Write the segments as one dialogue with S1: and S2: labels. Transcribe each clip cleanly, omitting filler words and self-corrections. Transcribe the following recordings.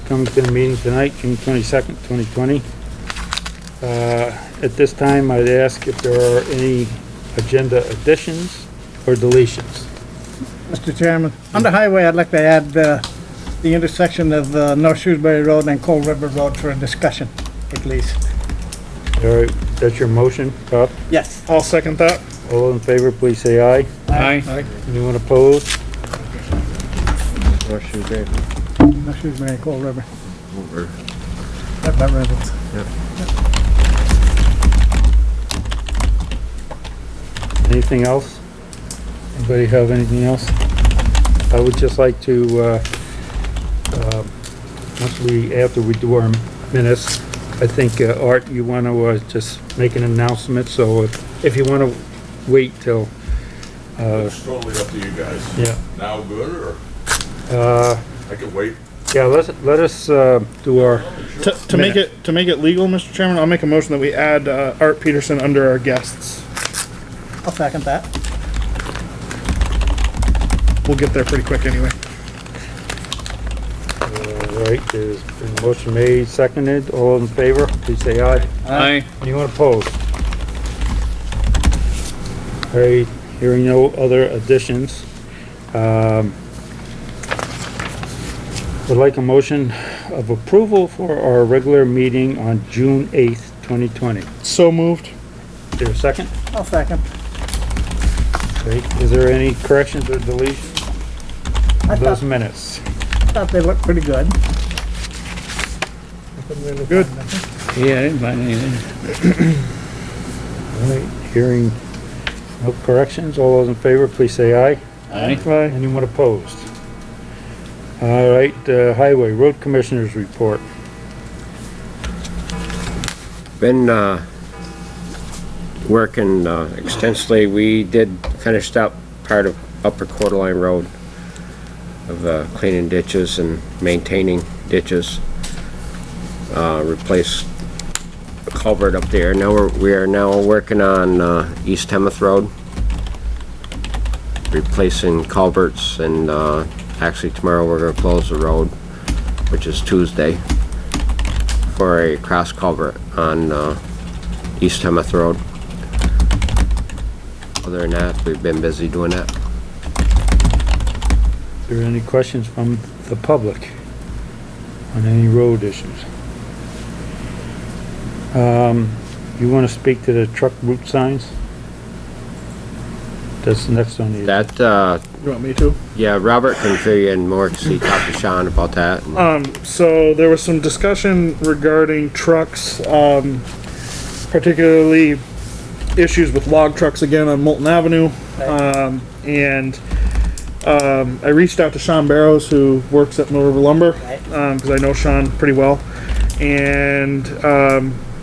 S1: coming to the meeting tonight, June 22nd, 2020. At this time, I'd ask if there are any agenda additions or deletions.
S2: Mr. Chairman, on the highway, I'd like to add the intersection of North Shrewsbury Road and Cold River Road for a discussion, at least.
S1: All right, that's your motion, Bob?
S2: Yes.
S3: I'll second that.
S1: All in favor, please say aye.
S3: Aye.
S1: Anyone opposed?
S2: North Shrewsbury and Cold River. That river.
S1: Anything else? Anybody have anything else? I would just like to, after we do our minutes, I think, Art, you want to just make an announcement, so if you want to wait till...
S4: It's totally up to you guys.
S1: Yeah.
S4: Now good, or I could wait?
S1: Yeah, let us do our...
S3: To make it legal, Mr. Chairman, I'll make a motion that we add Art Peterson under our guests.
S2: I'll second that.
S3: We'll get there pretty quick anyway.
S1: All right, there's been a motion made, seconded. All in favor, please say aye.
S3: Aye.
S1: Anyone opposed? All right, hearing no other additions. Would like a motion of approval for our regular meeting on June 8th, 2020.
S3: So moved.
S1: Is there a second?
S2: I'll second.
S1: Okay, is there any corrections or deletions?
S2: I
S1: Those
S2: thought,
S1: minutes.
S2: thought they looked pretty good.
S3: Good.
S5: Yeah, I didn't find anything.
S1: All right, hearing no corrections, all those in favor, please say aye.
S5: Aye.
S1: Anyone opposed? All right, Highway Road Commissioners report.
S6: Been working extensively. We did finish up part of Upper Quarterline Road of cleaning ditches and maintaining ditches. Replaced a culvert up there. Now we are now working on East Hemmoth Road, replacing culverts, and actually tomorrow we're going to close the road, which is Tuesday, for a cross culvert on East Hemmoth Road. Other than that, we've been busy doing that.
S1: Are there any questions from the public on any road issues? You want to speak to the truck route signs? That's next on the...
S6: That,
S3: You want me to?
S6: yeah, Robert can fill you in more, because he talked to Sean about that.
S3: So there was some discussion regarding trucks, particularly issues with log trucks again on Moulton Avenue. I reached out to Sean Barrows, who works at Mill River Lumber, because I know Sean pretty well. And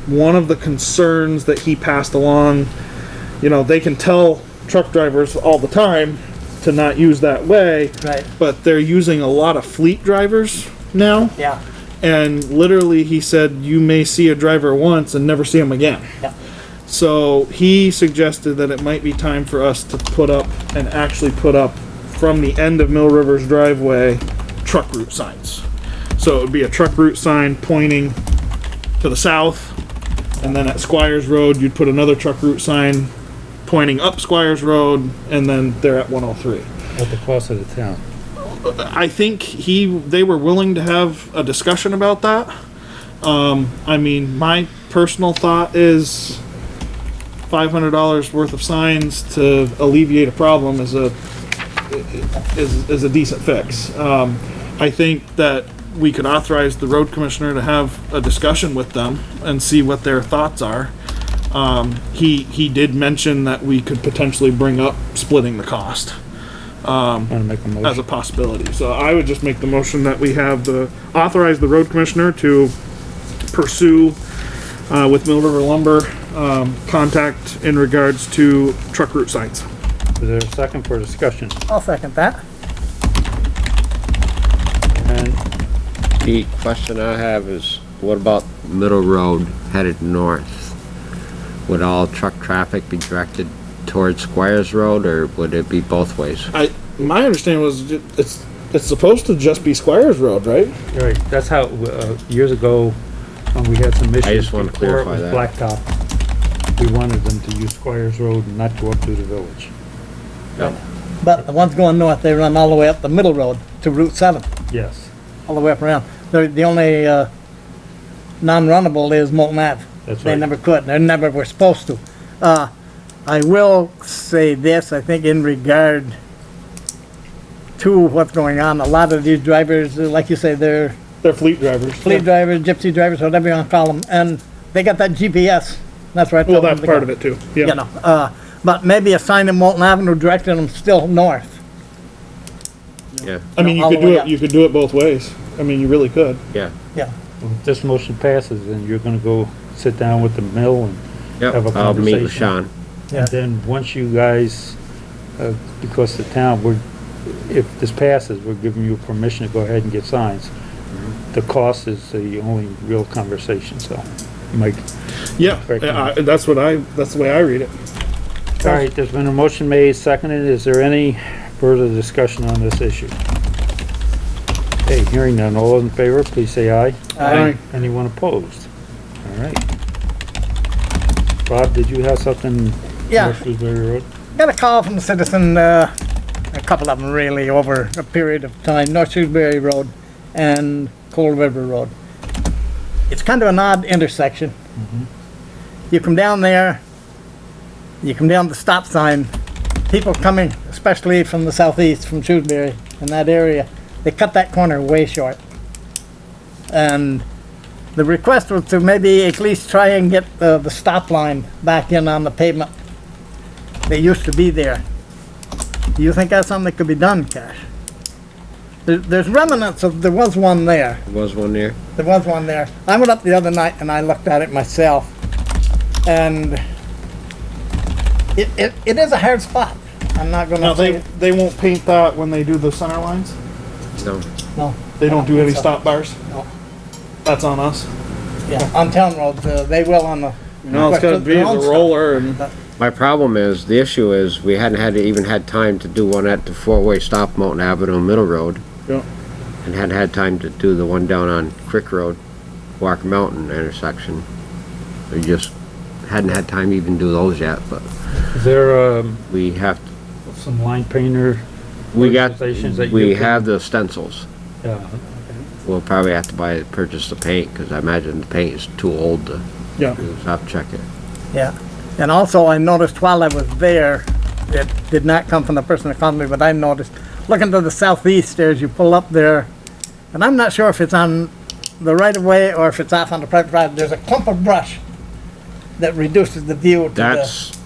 S3: one of the concerns that he passed along, you know, they can tell truck drivers all the time to not use that way,
S2: Right.
S3: but they're using a lot of fleet drivers now.
S2: Yeah.
S3: And literally he said you may see a driver once and never see him again.
S2: Yeah.
S3: So he suggested that it might be time for us to put up from the end of Mill River's driveway truck route signs. So it would be a truck route sign pointing to the south, and then at Squires Road you'd put another truck route sign pointing up Squires Road, and then they're at 103.
S1: At the cost of the town.
S3: I think they were willing to have a discussion about that. I mean, my personal thought is $500 worth of signs to alleviate a problem is a decent fix. I think that we could authorize the road commissioner to have a discussion with them and see what their thoughts are. He did mention that we could potentially bring up splitting the cost.
S1: Want to make a motion?
S3: As a possibility. So I would just make the motion that we have authorize the road commissioner to pursue with Mill River Lumber contact in regards to truck route signs.
S1: Is there a second for discussion?
S2: I'll second that.
S1: And
S6: The question I have is, what about Middle Road headed north? Would all truck traffic be directed towards Squires Road, or would it be both ways?
S3: My understanding was It's supposed to just be Squires Road, right?
S1: Right, that's how, years ago, when we had some issues.
S6: just wanna
S1: before it
S6: clarify
S1: was
S6: that.
S1: Blacktop, we wanted them to use Squires Road and not go up through the village.
S2: But the ones going north, they run all the way up the middle road to Route 7,
S1: Yes,
S2: all the way up around. The only, non-runnable is Molten Ave.
S1: that's
S2: They
S1: right.
S2: never could, they never were supposed to. I will say this, I think in regard to what's going on, a lot of these drivers, like you say, they're
S3: They're fleet drivers.
S2: fleet drivers, gypsy drivers, whatever you wanna call them, and they got that GPS. That's where I
S3: Well,
S2: told them
S3: that's
S2: to
S3: part
S2: go.
S3: of it too.
S2: You
S3: Yeah.
S2: know, but maybe a sign in Molten Avenue directing them still north.
S6: Yeah,
S3: I mean, you
S2: all
S3: could
S2: the
S3: do
S2: way
S3: it.
S2: up.
S3: You could do it both ways. I mean, you really could.
S6: yeah.
S2: Yeah,
S1: If this motion passes, then you're gonna go sit down with the mill and
S6: Yep,
S1: have a
S6: I'll meet with
S1: conversation.
S6: Sean.
S2: yeah.
S1: And then, once you guys, because the town, if this passes, we're giving you permission to go ahead and get signs. The cost is the only real conversation, so, Mike.
S3: Yeah,
S1: Correct.
S3: that's the way I read it.
S1: All right, there's been a motion made, seconded. Is there any further discussion on this issue? Okay, hearing none. All in favor, please say aye.
S3: Aye.
S1: Anyone opposed? All right. Bob, did you have something?
S2: Yeah.
S1: North Shrewsbury Road?
S2: Got a call from a citizen, a couple of them really, over a period of time, North Shrewsbury Road and Cold River Road. It's kind of an odd intersection. You come down there, you come down the stop sign, people coming, especially from the southeast, from Shrewsbury, in that area, they cut that corner way short. And the request was to maybe at least try and get the stop line back in on the pavement. They used to be there. Do you think that's something that could be done, Cash? There's remnants of, there was one there.
S6: Was one there?
S2: There was one there. I went up the other night and I looked at it myself. And it is a hard spot. I'm not
S3: Now
S2: gonna say,
S3: they won't paint that when they do the center lines.
S6: No.
S2: no,
S3: They don't do
S2: think
S3: any
S2: so.
S3: stop bars.
S2: No.
S3: That's on us.
S2: yeah, on town roads, they will on the.
S3: No, it's gotta be
S2: their
S3: the
S2: own stuff.
S3: roller and.
S6: My problem is, the issue is, we hadn't even had time to do one at the four-way stop Mountain Avenue Middle Road.
S3: Yeah.
S6: And hadn't had time to do the one down on Crick Road, Walker Mountain intersection. We just hadn't had time to even do those yet, but
S1: Is there,
S6: we have,
S1: some line painter?
S6: we got,
S1: Organizations that you
S6: we
S1: can-
S6: have the stencils.
S1: Yeah,
S6: We'll probably have to purchase the paint, cause I imagine the paint is too old to,
S3: Yeah.
S6: we'll have to check it.
S2: Yeah, and also I noticed while I was there, it did not come from the person that called me, but I noticed, looking to the southeast as you pull up there, and I'm not sure if it's on the right of way or if it's off on the private drive, there's a clump of brush that reduces the view to the,
S6: That's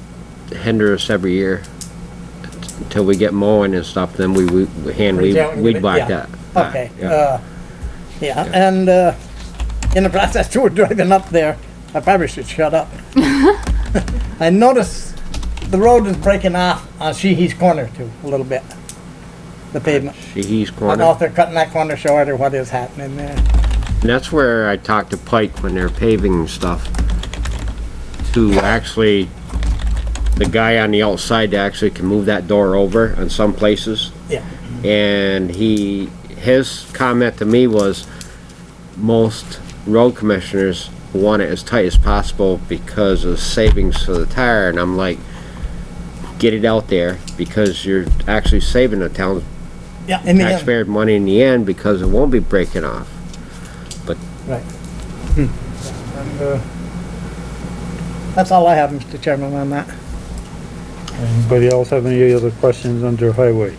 S6: hinder us every year. Until we get mowing and stuff, then we weed whack
S2: yeah.
S6: that.
S2: Okay,
S6: Yeah.
S2: yeah, and, in the process too, driving up there, I probably should shut up. I noticed the road is breaking off on Sheehy's corner too, a little bit. The pavement.
S6: Sheehy's
S2: I don't know
S6: corner.
S2: if they're cutting that corner short or what is happening there.
S6: And that's where I talked to Pike when they're paving stuff. To actually, the guy on the outside actually can move that door over in some places.
S2: Yeah,
S6: And his comment to me was, most road commissioners want it as tight as possible because of savings for the tire. And I'm like, get it out there because you're actually saving the town
S2: yeah, in the end,
S6: taxpayer money in the end because it won't be breaking off.
S2: right. And, that's all I have, Mr. Chairman, on that.
S1: anybody else have any other questions under highway?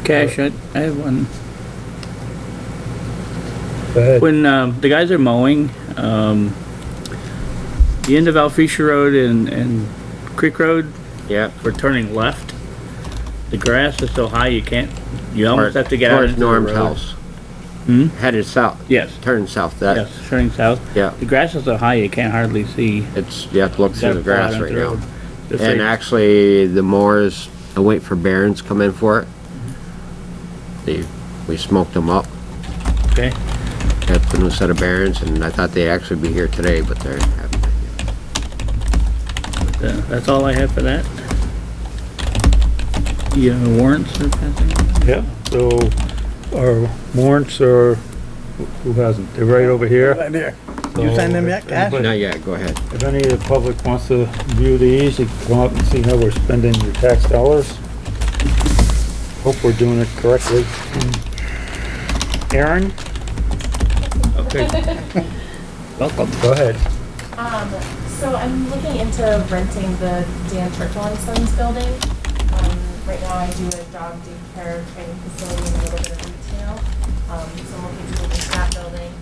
S5: Cash, I have one.
S1: Go ahead.
S5: When, the guys are mowing, the end of Alphresia Road and Creek Road,
S6: Yeah.
S5: we're turning left. The grass is so high you almost have to get out
S6: Towards
S5: into the
S6: Norm's
S5: road.
S6: house.
S5: Hmm?
S6: Headed south.
S5: Yes,
S6: Turning south. That,
S5: yes, turning south.
S6: yeah.
S5: The grass is so high you can't hardly see.
S6: You have to look through the
S5: that far
S6: grass
S5: into
S6: right
S5: the
S6: now.
S5: road. Just
S6: And
S5: like-
S6: actually, the mowers, I wait for Barons to come in for it. We smoked them up.
S5: Okay,
S6: Got the new set of Barons, and I thought they'd actually be here today, but they're haven't been yet.
S5: that's all I have for that. You have warrants or something?
S1: Yeah, so our warrants are, who hasn't? They're right over here.
S2: Right there. You signed them yet, Cash?
S1: But
S6: Not yet, go ahead.
S1: if any of the public wants to view these, you can come up and see how we're spending your tax dollars. Hope we're doing it correctly. Erynn,
S5: Okay. Welcome.
S1: go ahead.
S7: So I'm looking into renting the Dan Churchill and Sons building. Right now I do a dog daycare training facility and a little bit of retail. So I'm looking to move into that building.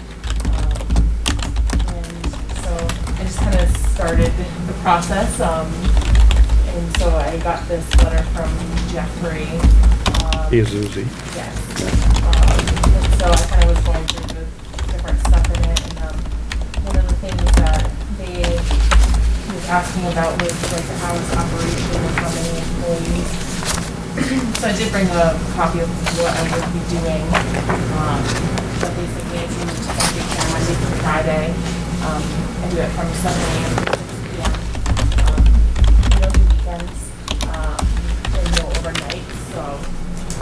S7: And so I just kind of started the process. And so I got this letter from Jeffrey.
S1: Here's Uzi.
S7: Yes. And so I kind of was going through the different stuff in it, and one of the things that he was asking about was like the hours operation and how many employees. So I did bring a copy of what I would be doing. But basically I do daycare Monday through Friday. I do it from 7 a.m. to 6 p.m. I don't do weekends, and no overnight, so.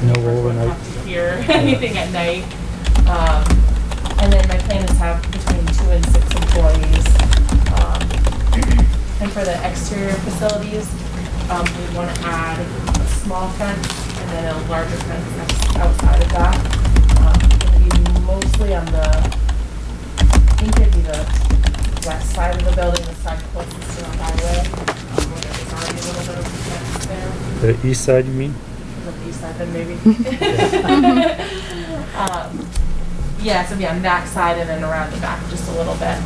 S1: No
S7: I won't
S1: overnight.
S7: have to hear anything at night. And then my plan is to have between 2 and 6 employees. And for the exterior facilities, we want to add a small fence and then a larger fence that's outside of that. It's going to be mostly on the, I think it'd be the west side of the building, the side closest to the highway, where there's already a little bit of fence there.
S1: The east side, you mean?
S7: The east side then maybe. Yeah, so on that side and then around the back just a little bit.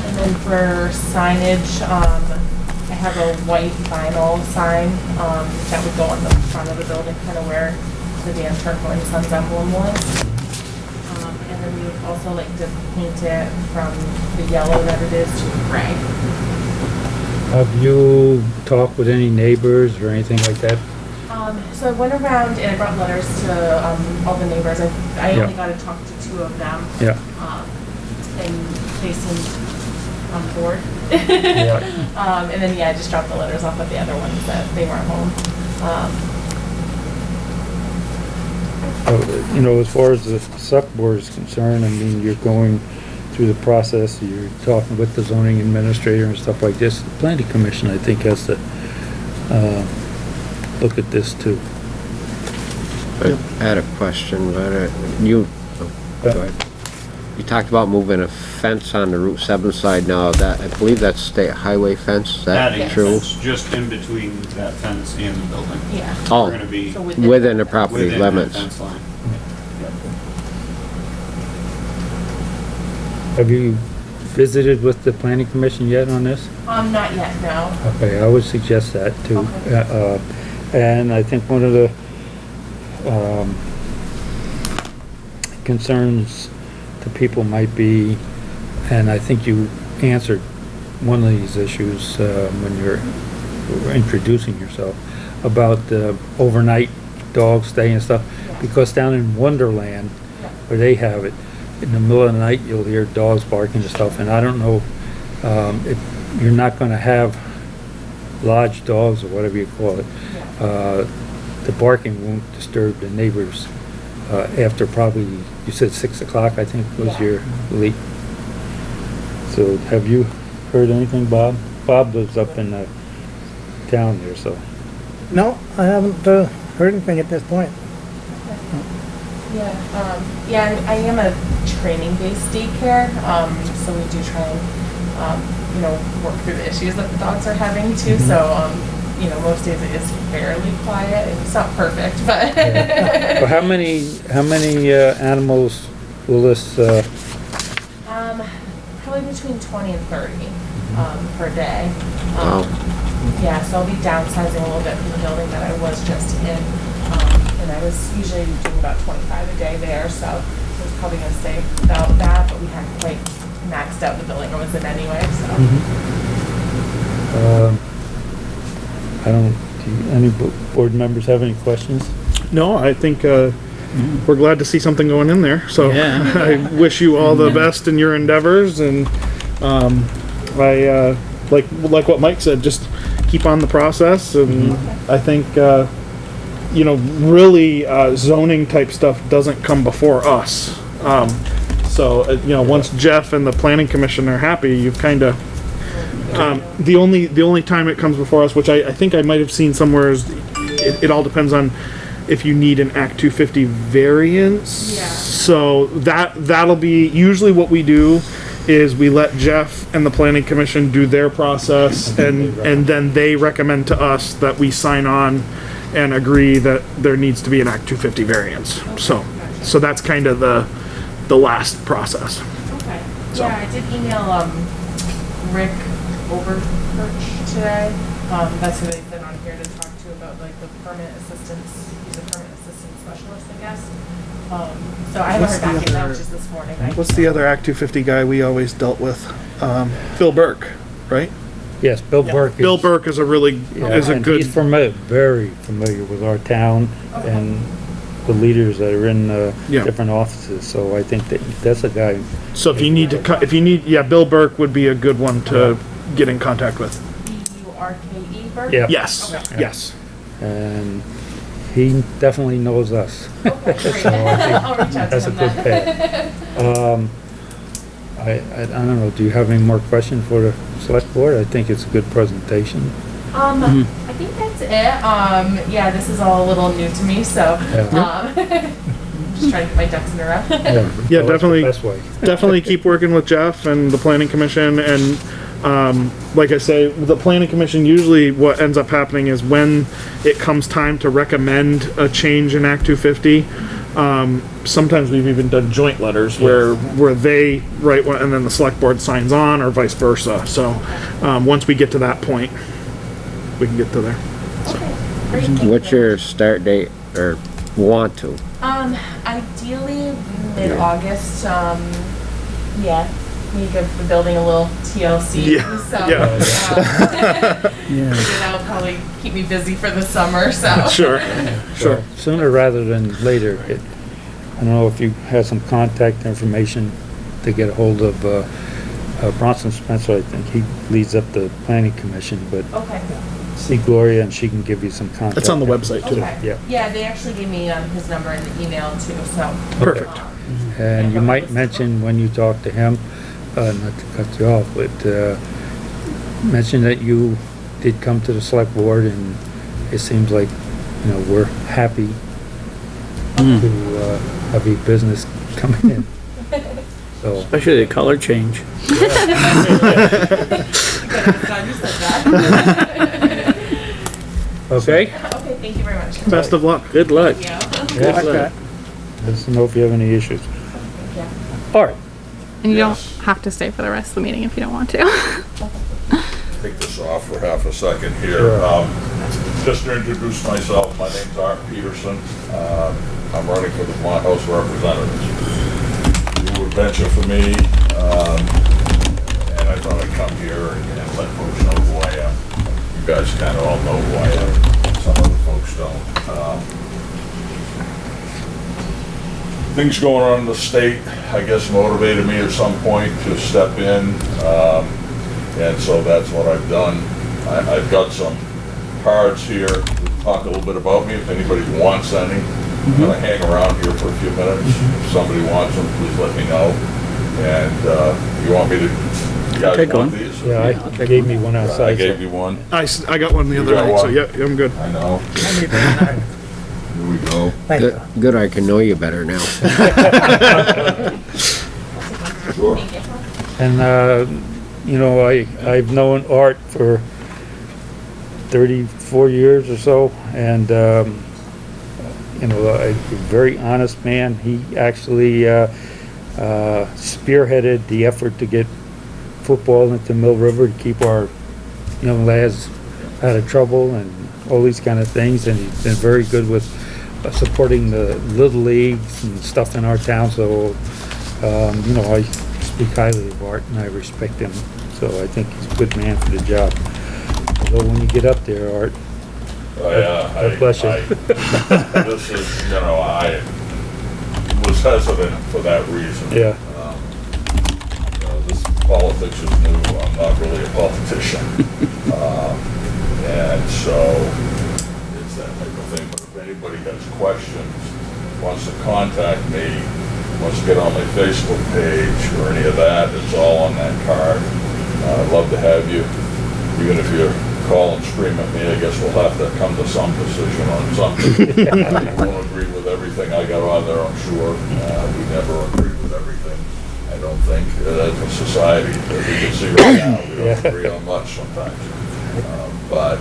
S7: And then for signage, I have a white vinyl sign that would go on the front of the building, kind of where the Dan Turco and Sons emblem was. And then we would also like to paint it from the yellow that it is to gray.
S1: Have you talked with any neighbors or anything like that?
S7: So I went around and I brought letters to all the neighbors. I only
S1: Yeah.
S7: got to talk to 2 of them.
S1: Yeah.
S7: And they seemed on board.
S1: Yeah.
S7: And then, I just dropped the letters off at the other ones that they weren't home.
S1: You know, as far as the select board is concerned, I mean, you're going through the process, you're talking with the zoning administrator and stuff like this. The planning commission, I think, has to, look at this too.
S6: I had a question about it. You, go ahead. You talked about moving a fence on the Route 7 side now. That, I believe that's state highway fence. Is that
S7: Yes.
S6: true?
S8: It's just in between that fence and the building.
S7: Yeah.
S6: Oh,
S8: We're gonna be
S7: So
S6: within the property
S8: within that
S6: limits.
S8: fence line.
S1: Have you visited with the planning commission yet on this?
S7: Not yet, no.
S1: Okay, I would suggest that too.
S7: Okay.
S1: And I think one of the, concerns to people might be, and I think you answered one of these issues, when you're introducing yourself, about the overnight dog stay and stuff,
S7: Yeah.
S1: because down in Wonderland,
S7: Yeah.
S1: where they have it, in the middle of the night, you'll hear dogs barking and stuff, and I don't know, if you're not gonna have lodge dogs or whatever you call it, the barking won't disturb the neighbors, after probably, you said 6 o'clock, I think was
S7: Yeah.
S1: your leak. So have you heard anything, Bob? Bob lives up in the town there, so.
S2: No, I haven't heard anything at this point.
S7: Yeah, and I am a training-based daycare, so we do try and, work through the issues that the dogs are having too, so, most days it is fairly quiet. It's not perfect, but.
S1: Well, how many animals will this,
S7: Probably between 20 and 30, per day.
S6: Wow.
S7: Yeah, so I'll be downsizing a little bit from the building that I was just in. And I was usually doing about 25 a day there, so I was probably gonna stay about that, but we hadn't quite maxed out the building I was in anyway, so.
S1: do any board members have any questions?
S3: No, I think, we're glad to see something going in there, so
S5: Yeah.
S3: I wish you all the best in your endeavors, and, I, like what Mike said, just keep on the process, and I think, you know, really, zoning type stuff doesn't come before us. You know, once Jeff and the planning commission are happy, you've kind of, the only time it comes before us, which I think I might have seen somewhere, is it all depends on if you need an Act 250 variance.
S7: Yeah.
S3: So that'll be, usually what we do is we let Jeff and the planning commission do their process, and then they recommend to us that we sign on and agree that there needs to be an Act 250 variance. So that's kind of the last process.
S7: Okay.
S3: So.
S7: Yeah, I did email Rick Overperch today. That's who they sent on here to talk to about like the permit assistance. He's a permit assistant specialist, I guess. So I haven't heard back yet. That was just this morning.
S3: What's the other Act 250 guy we always dealt with? Bill Burke, right?
S1: Yes, Bill Burke.
S3: Bill Burke is a really, is a
S1: and
S3: good.
S1: He's very familiar with our town and the leaders that are in
S3: Yeah.
S1: different offices, so I think that's a guy.
S3: So if you need to Bill Burke would be a good one to get in contact with.
S7: BURKE Burke?
S1: Yeah.
S3: Yes,
S7: Okay.
S3: yes.
S1: And he definitely knows us.
S7: Okay, great.
S1: So I think
S7: I'll reach out to
S1: that's a
S7: him
S1: good
S7: then.
S1: path. I don't know, do you have any more questions for the select board? I think it's a good presentation.
S7: I think that's it. Yeah, this is all a little new to me, so just trying to get my ducks in a row.
S3: Yeah,
S1: Well, that's the
S3: definitely.
S1: best way.
S3: Definitely keep working with Jeff and the planning commission, and like I say, the planning commission, usually what ends up happening is when it comes time to recommend a change in Act 250, sometimes we've even done joint letters where they write one and then the select board signs on, or vice versa. So once we get to that point, we can get to there.
S7: Great, thank you
S6: What's
S7: very
S6: your
S7: much.
S6: start date, or want to?
S7: Ideally mid-August. Yeah, we give the building a little TLC.
S3: Yeah,
S7: So
S3: yeah.
S7: that'll probably keep me busy for the summer. So
S3: Sure.
S1: Sure. Sooner rather than later. I don't know if you have some contact information to get a hold of Bronson Spencer. I think he leads up the planning commission, but
S7: Okay.
S1: see Gloria and she can give you some contact.
S3: It's on the website too.
S7: Okay.
S1: Yeah.
S7: Yeah, they actually gave me his number in the email too. So
S3: Perfect.
S1: And you might mention when you talk to him, not to cut you off, but mention that you did come to the select board, and it seems like, you know, we're happy to have your business coming in. So,
S5: Especially the color change.
S7: you said that.
S1: okay?
S7: Okay, thank you very much.
S3: Best of luck.
S5: Good luck.
S7: Yeah.
S1: Yeah.
S5: Good luck.
S1: Let us know if you have any issues.
S7: Yeah.
S1: All right.
S9: And you
S4: Yes.
S9: don't have to stay for the rest of the meeting if you don't want to.
S4: Take this off for half a second here.
S1: Sure.
S4: Just to introduce myself, my name's Art Peterson. I'm running for the Vermont House of Representatives. New adventure for me, and I thought I'd come here and let folks know who I am. You guys kind of all know who I am. Some other folks don't. Things going on in the state, I guess, motivated me at some point to step in, and so that's what I've done. I've got some cards here to talk a little bit about me, if anybody wants any. I'm gonna hang around here for a few minutes. If somebody wants them, please let me know. And you want me to, you guys
S5: Take
S4: want
S5: one.
S4: these?
S1: Yeah, I gave me one
S4: I
S1: outside.
S4: gave you one.
S3: I got one the
S4: You
S3: other
S4: got
S3: night, so
S4: one?
S3: yeah, I'm good.
S4: I know. Here we go.
S2: Thank you.
S6: Good, I can know you better now.
S4: Sure.
S1: And, you know, I've known Art for 34 years or so, and, you know, a very honest man. He actually spearheaded the effort to get football into Mill River to keep our young lads out of trouble and all these kind of things, and he's been very good with supporting the little leagues and stuff in our town, so, you know, I speak highly of Art and I respect him, so I think he's a good man for the job. Although when you get up there, Art, God bless you.
S4: This is, you know, I was hesitant for that reason.
S1: Yeah.
S4: You know, this politics is new. I'm not really a politician. And so it's that type of thing. But if anybody has questions, wants to contact me, wants to get on my Facebook page or any of that, it's all on that card. I'd love to have you. Even if you call and scream at me, I guess we'll have to come to some decision on something. You won't agree with everything I got on there, I'm sure. We never agree with everything, I don't think. As a society, as you can see right now, we don't agree on much sometimes. But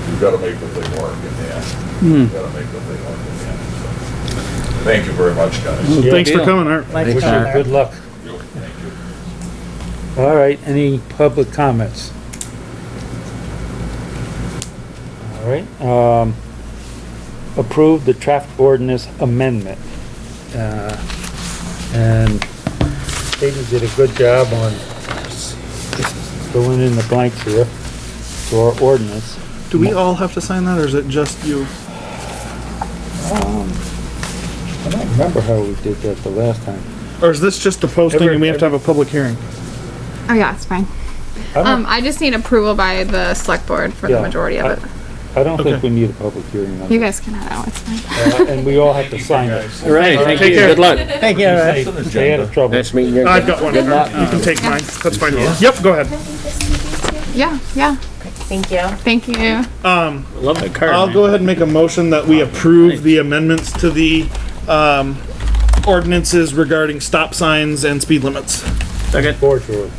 S4: you've got to make the thing work in the end. You've got to make the thing work in the end. So, thank you very much, guys.
S3: Well,
S1: Yeah,
S3: thanks for
S1: deal.
S3: coming, Art.
S2: Thanks,
S1: Wish you
S2: Art.
S1: good luck.
S4: Thank you.
S1: All right, any public comments? All right, approve the traffic ordinance amendment. And Katie did a good job on filling in the blanks here for our ordinance.
S3: Do we all have to sign that, or is it just you?
S1: I don't remember how we did that the last time.
S3: Or is this just the posting and we have to have a public hearing?
S9: Oh, yeah, it's fine.
S1: I don't,
S9: I just need approval by the select board for the
S1: Yeah,
S9: majority of it.
S1: I don't think
S3: Okay.
S1: we need a public hearing on
S9: You
S1: it.
S9: guys can head out, it's fine.
S1: And we all have to sign it.
S5: All right, thank
S3: Take
S5: you.
S3: care.
S5: Good luck.
S2: Thank you, Art.
S1: Stay out of trouble.
S6: Nice meeting you.
S3: I've got one. You can take mine. That's fine. Yep, go ahead.
S9: Yeah, yeah,
S7: Thank you.
S9: thank you.
S5: Love that card,
S3: I'll
S5: man.
S3: go ahead and make a motion that we approve the amendments to the ordinances regarding stop signs and speed limits
S5: Second.
S1: Gorge Road.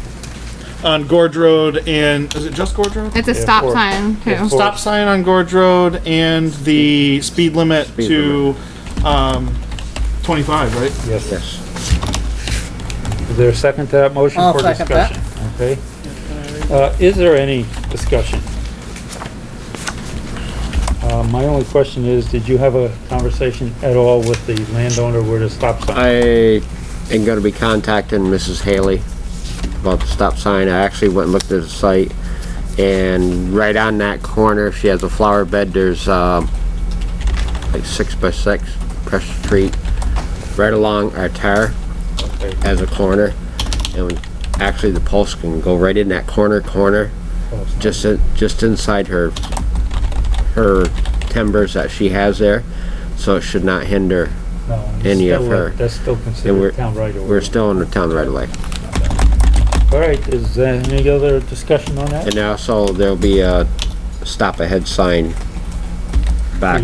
S3: on Gorge Road and, is it just Gorge Road?
S9: It's a
S1: Yeah,
S9: stop
S1: for-
S9: sign, too.
S1: yeah, for-
S3: Stop sign on Gorge Road and the speed limit
S6: Speed
S3: to 25, right?
S1: Yes.
S6: Yes.
S1: Is there a second to that motion
S2: I'll
S1: for
S2: second that.
S1: discussion? Okay. Is there any discussion? My only question is, did you have a conversation at all with the landowner where the stop sign?
S6: I am gonna be contacting Mrs. Haley about the stop sign. I actually went and looked at the site, and right on that corner, she has a flower bed. There's like 6x6 pressure treat right along our tire
S1: Okay.
S6: as a corner, and actually the post can go right in that corner, just inside her timbers that she has there, so it should not hinder.
S1: No, it's
S6: any of
S1: still,
S6: her.
S1: That's still
S6: And
S1: considered town right away.
S6: we're still in the town right away.
S1: All right, is there any other discussion on that?
S6: And also there'll be a stop ahead sign back,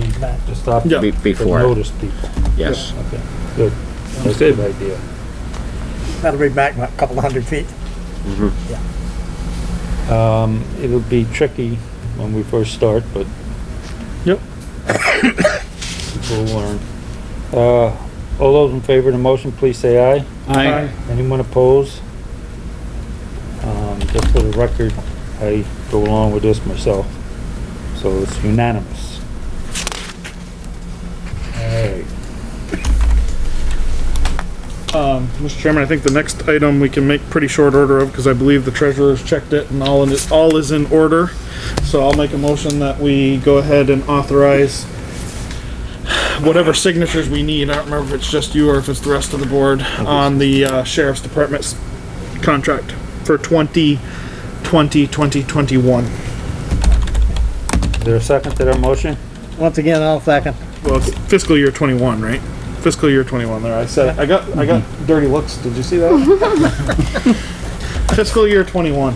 S1: To stop,
S3: Yeah.
S1: to
S6: before,
S1: notice people.
S6: yes.
S1: Okay, good. That's a good idea.
S2: That'll be back a couple of 100 feet.
S1: It'll be tricky when we first start, but.
S3: Yep.
S1: People will learn. All those in favor of the motion, please say aye.
S5: Aye.
S1: Anyone opposed? Just for the record, I go along with this myself, so it's unanimous. Alright,
S3: Mr. Chairman, I think the next item we can make pretty short order of, because I believe the treasurer's checked it and all is in order. So I'll make a motion that we go ahead and authorize whatever signatures we need. I don't remember if it's just you or if it's the rest of the board on the Sheriff's Department's contract for 2020-2021.
S1: is there a second to that motion?
S2: Once again, I'll second.
S3: Well, it's fiscal year 21, right? Fiscal year 21 there. I said, I got dirty looks. Did you see that? Fiscal year 21.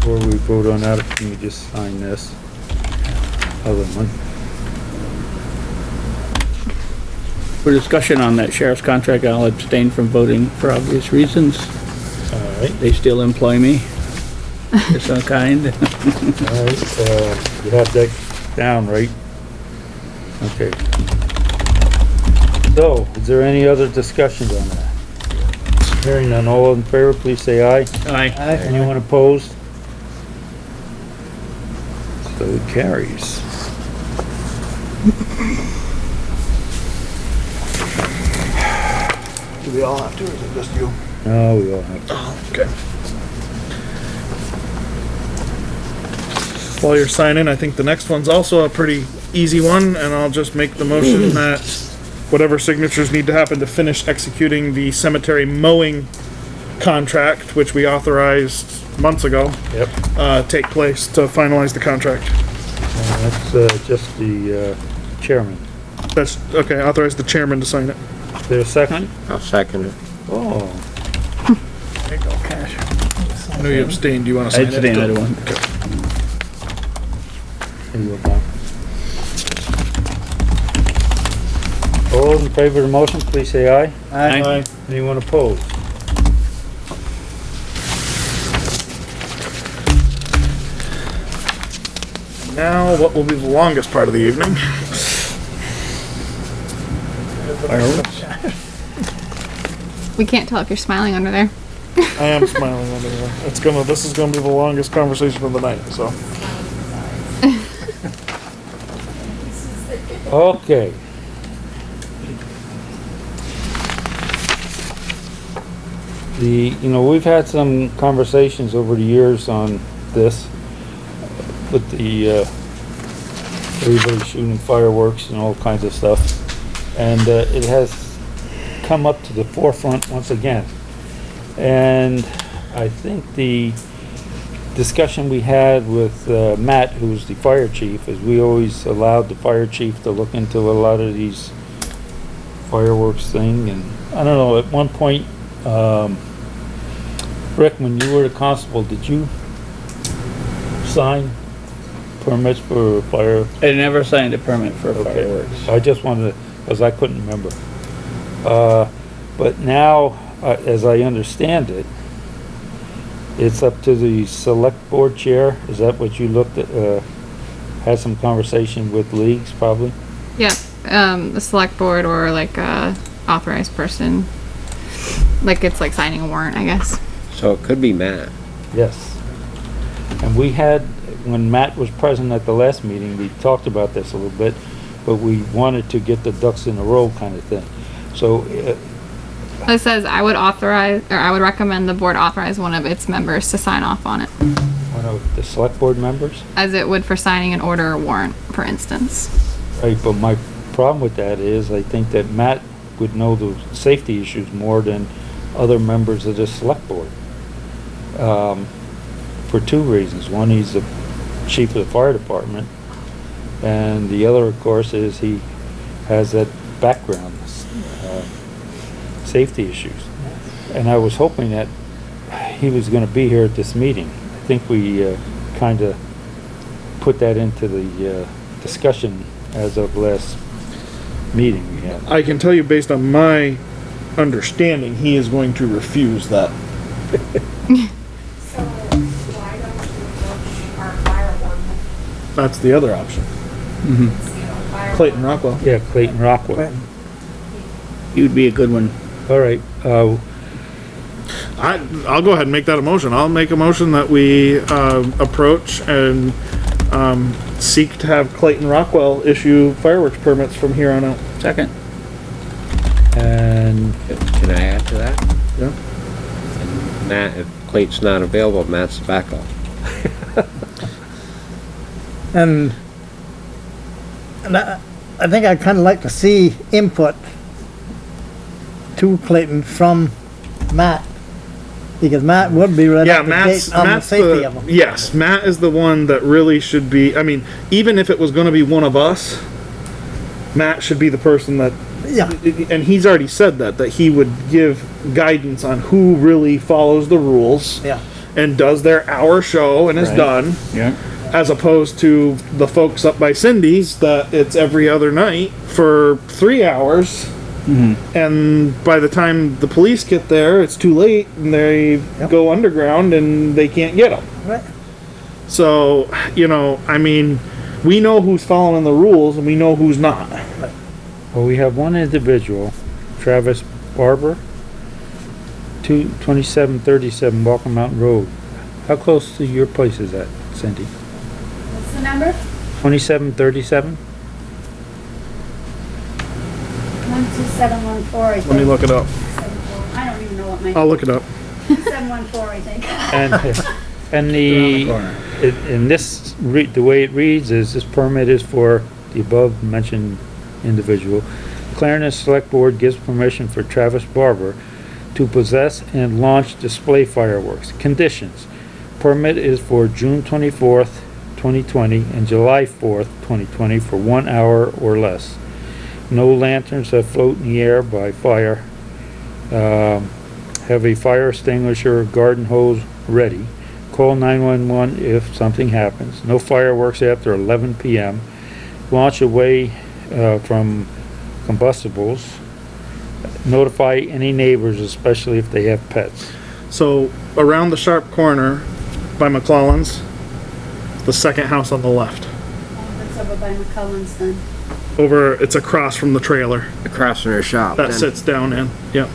S1: Before we vote on that, can you just sign this? Other one.
S5: For discussion on that sheriff's contract, I'll abstain from voting for obvious reasons.
S1: Alright,
S5: They still employ me. Of some kind.
S1: alright, you have that down, right? Okay. So, is there any other discussions on that? Hearing none, all in favor, please say aye.
S5: Aye.
S1: Anyone opposed? So it carries.
S3: Do we all have to, or is it just you?
S1: No, we all have to.
S3: Okay. While you're signing, I think the next one's also a pretty easy one, and I'll just make the motion that whatever signatures need to happen to finish executing the cemetery mowing contract, which we authorized months ago,
S1: Yep.
S3: take place to finalize the contract.
S1: That's, just the, chairman.
S3: That's, okay, authorize the chairman to sign it.
S1: Is there a second?
S6: I'll second it.
S1: Oh,
S2: There you go, Cash.
S3: I know you abstained, do you wanna
S5: I
S3: sign it?
S5: abstain, I don't want.
S1: there you go, Bob. All those in favor of the motion, please say aye.
S5: Aye.
S1: Anyone opposed?
S3: Now, what will be the longest part of the evening?
S9: We can't tell if you're smiling under there.
S3: I am smiling under there. This is gonna be the longest conversation of the night, so.
S1: Okay. We've had some conversations over the years on this with the, everybody shooting fireworks and all kinds of stuff. And, it has come up to the forefront once again. And I think the discussion we had with, Matt, who's the fire chief, is we always allowed the fire chief to look into a lot of these fireworks thing. And I don't know, at one point, Rick, when you were the constable, did you sign permits for fire?
S5: I never signed a permit for fireworks.
S1: I just wanted to, because I couldn't remember. But now, as I understand it, it's up to the select board chair. Is that what you looked at, had some conversation with leagues probably?
S9: Yeah, the select board or like a authorized person. Like it's like signing a warrant, I guess.
S6: So it could be Matt.
S1: Yes. And we had, when Matt was present at the last meeting, we talked about this a little bit, but we wanted to get the ducks in a row kind of thing. So,
S9: It says I would recommend the board authorize one of its members to sign off on it,
S1: one of the select board members,
S9: as it would for signing an order or warrant, for instance.
S1: right? But my problem with that is I think that Matt would know the safety issues more than other members of the select board. For two reasons. One, he's the chief of the fire department, and the other, of course, is he has that background, safety issues. And I was hoping that he was gonna be here at this meeting. I think we, kinda put that into the, discussion as of last meeting we had.
S3: I can tell you based on my understanding, he is going to refuse that.
S7: So why don't you approach our fire warden?
S3: That's the other option.
S7: Fire
S3: Clayton
S7: warden?
S3: Rockwell.
S1: Yeah, Clayton Rockwell.
S5: You'd be a good one.
S1: All right,
S3: I'll go ahead and make that a motion. I'll make a motion that we, approach and, seek to have Clayton Rockwell issue fireworks permits from here on out.
S5: Second.
S1: and
S6: Can I add to that?
S3: Yeah.
S6: Matt, if Clayton's not available, Matt's the backup.
S2: And I think I'd kinda like to see input to Clayton from Matt, because Matt would be right
S3: Yeah,
S2: up to
S3: Matt's,
S2: date on the
S3: Matt's
S2: safety of them.
S3: yes, Matt is the one that really should be, I mean, even if it was gonna be one of us, Matt should be the person that,
S2: Yeah,
S3: and he's already said that he would give guidance on who really follows the rules
S2: yeah.
S3: and does their hour show and is
S5: Right.
S3: done,
S5: Yeah.
S3: as opposed to the folks up by Cindy's that it's every other night for 3 hours. And by the time the police get there, it's too late and they go underground and they can't get them.
S2: Right.
S3: So, I mean, we know who's following the rules and we know who's not.
S1: well, we have one individual, Travis Barber, 2737 Walker Mountain Road. How close to your place is that, Cindy?
S7: What's the number?
S1: 2737?
S10: 12714, I think.
S3: Let me look it up.
S10: 74. I don't even know what my,
S3: I'll look it up.
S10: 714, I think.
S1: And in this, the way it reads is this permit is for the above mentioned individual. Clarendon Select Board gives permission for Travis Barber to possess and launch display fireworks. Conditions: permit is for June 24th, 2020, and July 4th, 2020 for 1 hour or less. No lanterns that float in the air by fire. Have a fire extinguisher or garden hose ready. Call 911 if something happens. No fireworks after 11 p.m. Launch away from combustibles. Notify any neighbors, especially if they have pets.
S3: So around the sharp corner by McClellan's, the second house on the left.
S10: That's over by McCullen's then.
S3: Over, it's across from the trailer
S6: Across from their shop.
S3: that
S6: then.
S3: sits down in. Yep.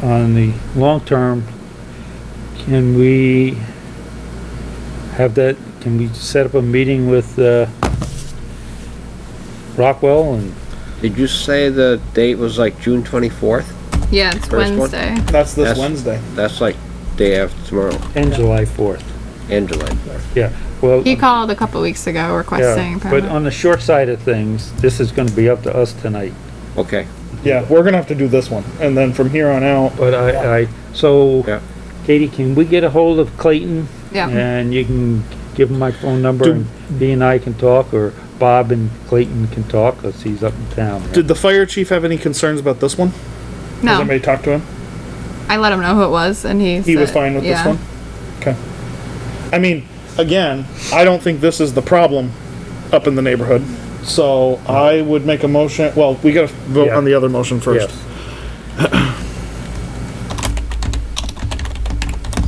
S1: On the long term, can we have that, can we set up a meeting with, Rockwell and,
S6: Did you say the date was like June 24th?
S9: Yeah, it's
S6: First one?
S9: Wednesday.
S3: That's this
S6: That's-
S3: Wednesday.
S6: That's like day after tomorrow,
S1: and July 4th?
S6: and July 4th.
S1: Yeah, well.
S9: He called a couple weeks ago requesting
S1: Yeah,
S9: a
S1: but
S9: permit.
S1: on the short side of things, this is gonna be up to us tonight.
S6: Okay.
S3: Yeah, we're gonna have to do this one, and then from here on out,
S1: But so,
S6: Yeah.
S1: Katie, can we get a hold of Clayton?
S9: Yeah.
S1: And you can give him my phone number
S3: Do-
S1: and he and I can talk, or Bob and Clayton can talk, cause he's up in town.
S3: did the fire chief have any concerns about this one? Has
S9: No,
S3: anybody talked to him?
S9: I let him know who it was and he
S3: He was
S9: said-
S3: fine with this
S9: yeah.
S3: one? Okay. I mean, again, I don't think this is the problem up in the neighborhood. So I would make a motion, well, we gotta vote
S1: Yeah.
S3: on the other motion first.
S1: Yes.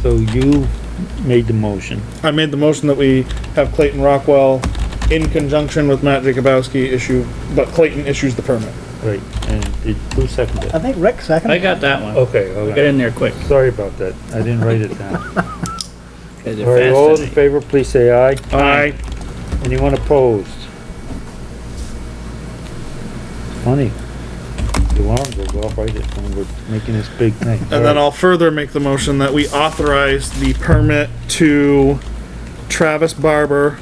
S1: So you made the motion.
S3: I made the motion that we have Clayton Rockwell in conjunction with Matt Jacobowski issue, but Clayton issues the permit.
S1: Right, and who seconded
S2: I
S1: it?
S2: think Rick
S5: I
S2: seconded.
S5: got that one.
S1: Okay,
S5: Get
S1: okay.
S5: in there quick.
S1: Sorry about that. I didn't write it down.
S5: Guys are
S1: All right,
S5: fast
S1: all in
S5: today.
S1: favor, please say aye.
S3: Aye.
S1: Anyone opposed? Funny. The alarm goes off right when we're making this big thing.
S3: And then I'll further make the motion that we authorize the permit to Travis Barber,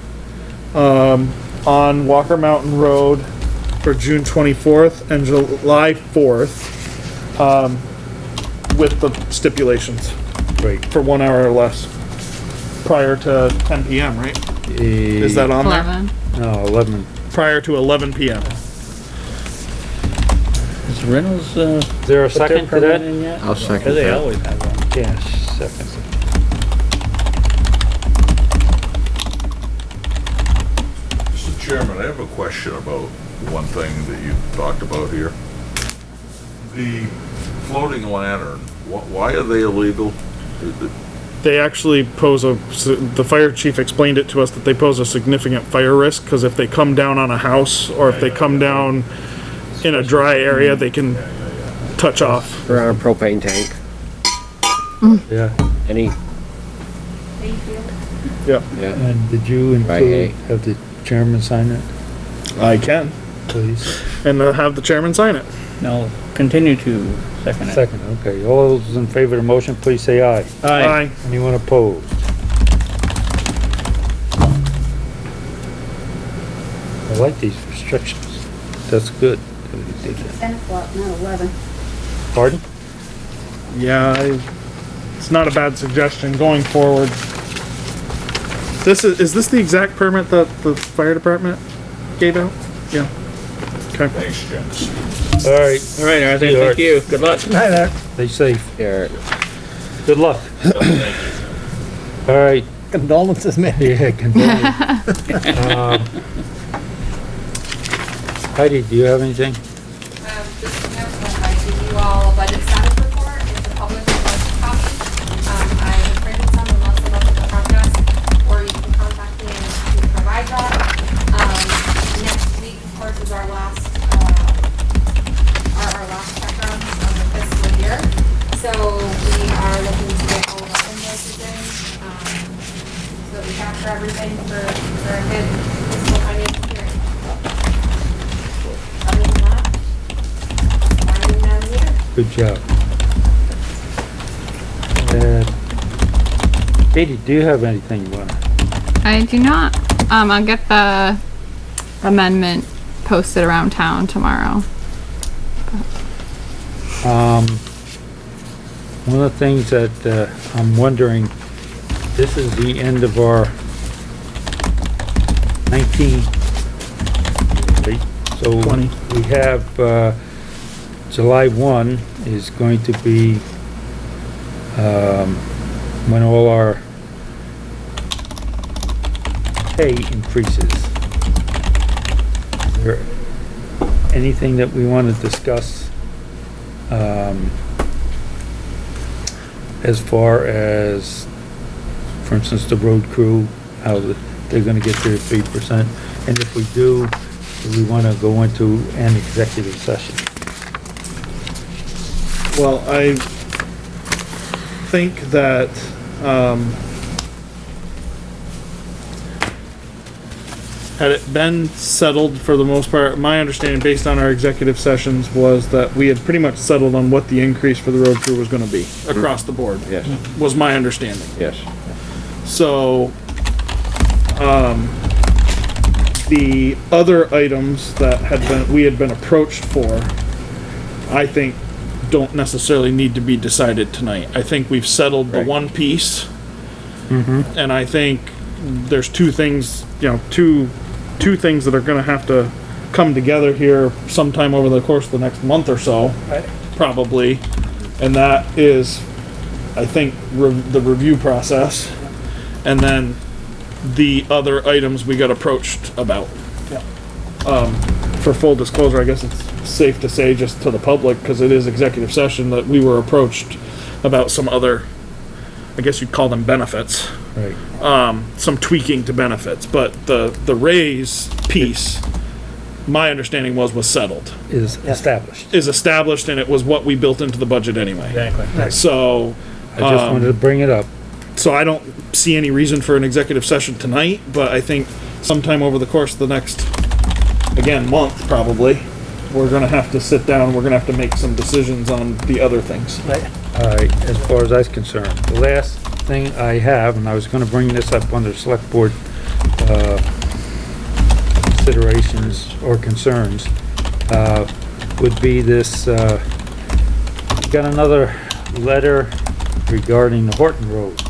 S3: on Walker Mountain Road for June 24th and July 4th, with the stipulations
S1: Right.
S3: for 1 hour or less prior to 10 PM, right? Is that on there?
S9: 11.
S1: No, 11.
S3: Prior to 11 PM.
S5: Is Reynolds,
S1: Is there a
S5: put their
S1: second to
S5: permit
S1: that?
S5: in yet?
S6: I'll second
S5: Because they
S6: that.
S5: always have one.
S1: Yeah, second.
S4: Mr. Chairman, I have a question about one thing that you talked about here. The floating lantern, why are they illegal?
S3: They actually pose the fire chief explained it to us that they pose a significant fire risk, because if they come down on a house, or if they come down in a dry area, they can touch off.
S6: We're on a propane tank.
S1: Yeah,
S6: Any,
S10: Thank you.
S3: Yep,
S6: yeah.
S1: and did you
S6: Right,
S1: include, have the chairman sign it,
S3: I can.
S1: please?
S3: And have the chairman sign it.
S5: No, continue to second it.
S1: Second, okay. All those in favor of the motion, please say aye.
S3: Aye.
S1: Anyone opposed? I like these restrictions. That's good. that we did that.
S10: 10 o'clock, not 11.
S1: Pardon?
S3: Yeah, it's not a bad suggestion going forward. Is this the exact permit that the fire department gave out? Yeah. Okay.
S4: Thanks, gents.
S1: All right,
S5: All right, Arthur,
S1: See you,
S5: thank
S1: Art.
S5: you. Good luck.
S2: Hi there.
S1: stay safe.
S6: Yeah.
S1: Good luck. All right,
S2: Condolences, man.
S1: yeah, continue. Heidi, do you have anything?
S7: Just note that I give you all a budget status report, it's a public budget copy. I have printed some and left them up at the front desk, or you can contact me to provide that. Next week, of course, is our last check runs of the fiscal year. So we are looking to get all of our invoices in, so that we capture everything for a good fiscal financial year. Other than that, winding down the year.
S1: Good job. Katie, do you have anything you want?
S9: I do not. I'll get the amendment posted around town tomorrow.
S1: One of the things that, I'm wondering, this is the end of our 19, right? So
S3: 20.
S1: we have, July 1 is going to be, when all our pay increases. Is there anything that we want to discuss, as far as, for instance, the road crew, how they're gonna get their 3%? And if we do we want to go into an executive session?
S3: Well, I think that, had it been settled for the most part, my understanding based on our executive sessions was that we had pretty much settled on what the increase for the road crew was gonna be across the board.
S6: Yes,
S3: Was my understanding.
S6: yes.
S3: So, the other items that we had been approached for, I think don't necessarily need to be decided tonight. I think we've settled the
S6: Right.
S3: one piece. And I think there's two things, two things that are gonna have to come together here sometime over the course of the next month or so, probably. And that is, I think, the review process. And then the other items we got approached about. For full disclosure, I guess it's safe to say just to the public, because it is executive session, that we were approached about some other, I guess you'd call them benefits.
S1: Right.
S3: Some tweaking to benefits, but the raise piece, my understanding was settled.
S1: Is established.
S3: Is established, and it was what we built into the budget anyway.
S2: Exactly.
S3: So,
S1: I just wanted to bring it up.
S3: so I don't see any reason for an executive session tonight, but I think sometime over the course of the next, again, month probably, we're gonna have to sit down, we're gonna have to make some decisions on the other things.
S1: Alright, as far as I'm concerned, the last thing I have, and I was gonna bring this up under select board, considerations or concerns, would be this, got another letter regarding the Horton Road.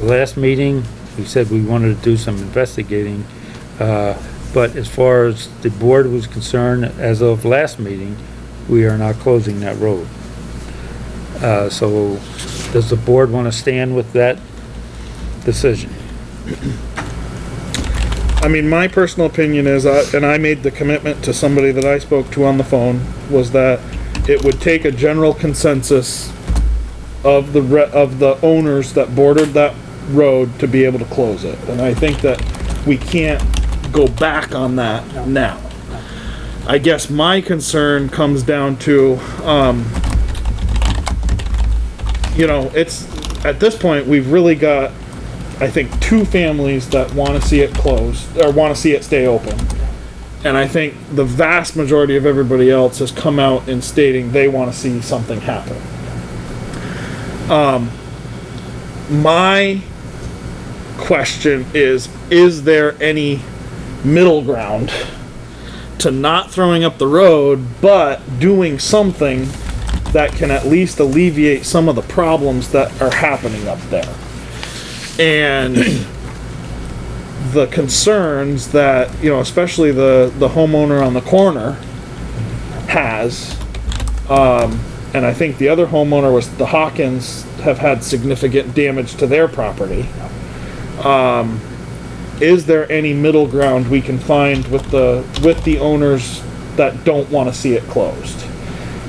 S1: The last meeting, we said we wanted to do some investigating, but as far as the board was concerned, as of last meeting, we are not closing that road. So, does the board want to stand with that decision?
S3: I mean, my personal opinion is, and I made the commitment to somebody that I spoke to on the phone, was that it would take a general consensus of the owners that bordered that road to be able to close it. And I think that we can't go back on that now. I guess my concern comes down to, it's, at this point, we've really got, I think, two families that want to see it closed, or want to see it stay open. And I think the vast majority of everybody else has come out in stating they want to see something happen. My question is there any middle ground to not throwing up the road, but doing something that can at least alleviate some of the problems that are happening up there? And the concerns that, especially the homeowner on the corner has, and I think the other homeowner was the Hawkins, have had significant damage to their property. Is there any middle ground we can find with the owners that don't want to see it closed?